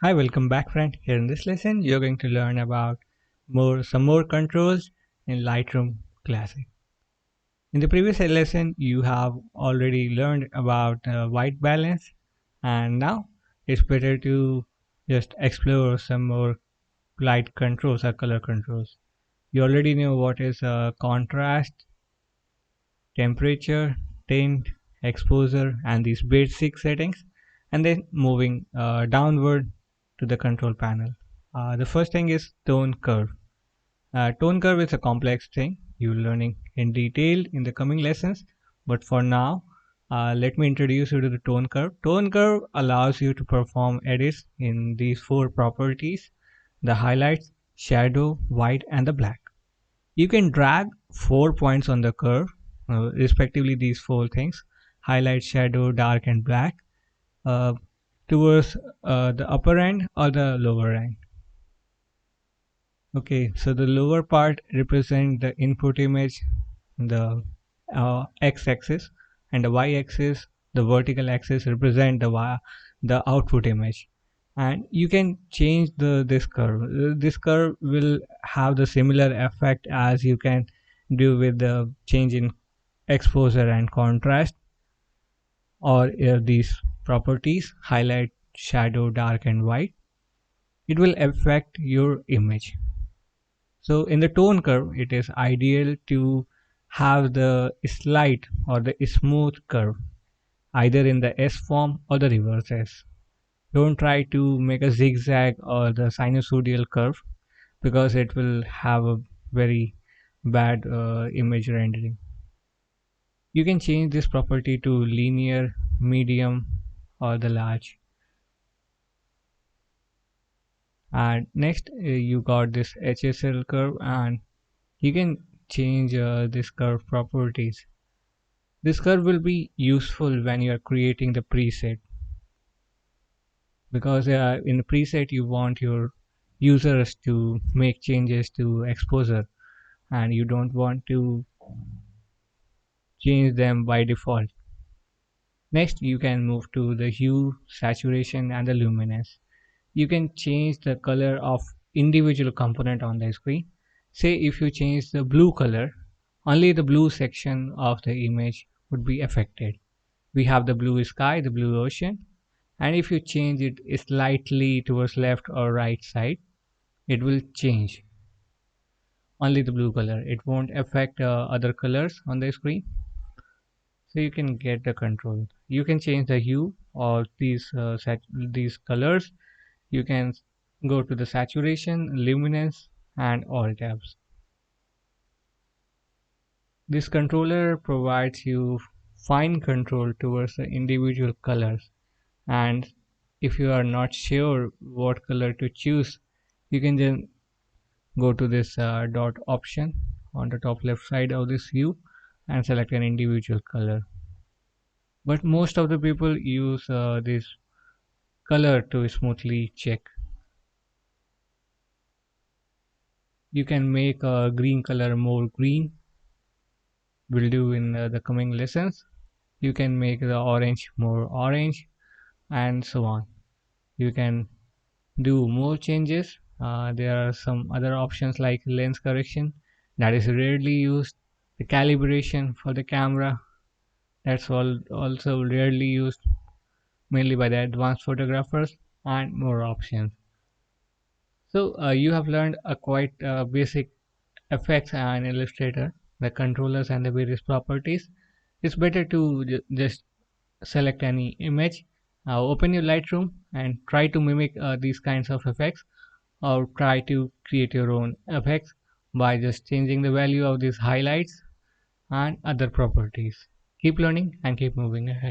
Hi, welcome back friend. Here in this lesson, you're going to learn about some more controls in Lightroom Classic. In the previous lesson, you have already learned about white balance, and now it's better to just explore some more light controls or color controls. You already know what is contrast, temperature, tint, exposure, and these basic settings, and then moving downward to the control panel. The first thing is tone curve. Tone curve is a complex thing you're learning in detail in the coming lessons, but for now, let me introduce you to the tone curve. Tone curve allows you to perform edits in these four properties: the highlights, shadow, white, and the black. You can drag 4 points on the curve, respectively these four things: highlight, shadow, dark, and black, uh, towards the upper end or the lower end. Okay, so the lower part represent the input image, the x-axis, and the y-axis, the vertical axis, represent the output image. And you can change this curve. This curve will have the similar effect as you can do with the change in exposure and contrast, or these properties: highlight, shadow, dark, and white. It will affect your image. So in the tone curve, it is ideal to have the slight or the smooth curve, either in the S form or the reverse S. Don't try to make a zigzag or the sinusoidal curve, because it will have a very bad image rendering. You can change this property to linear, medium, or the large. And next, you got this HSL curve, and you can change this curve properties. This curve will be useful when you are creating the preset, because in the preset you want your users to make changes to exposure, and you don't want to change them by default. Next, you can move to the hue, saturation, and the luminance. You can change the color of individual component on the screen. Say if you change the blue color, only the blue section of the image would be affected. We have the blue sky, the blue ocean, and if you change it slightly towards left or right side, it will change only the blue color. It won't affect other colors on the screen. So you can get the control. You can change the hue or these colors. You can go to the saturation, luminance, and all tabs. This controller provides you fine control towards the individual colors, and if you are not sure what color to choose, you can then go to this dot option on the top left side of this view and select an individual color. But most of the people use this color to smoothly check. You can make a green color more green. We'll do in the coming lessons. You can make the orange more orange, and so on. You can do more changes. There are some other options like lens correction that is rarely used, the calibration for the camera, that's all also rarely used, mainly by the advanced photographers, and more options. So you have learned a quite basic effects and Illustrator, the controllers and the various properties. It's better to just select any image, open your Lightroom, and try to mimic these kinds of effects, or try to create your own effects by just changing the value of these highlights and other properties. Keep learning and keep moving ahead.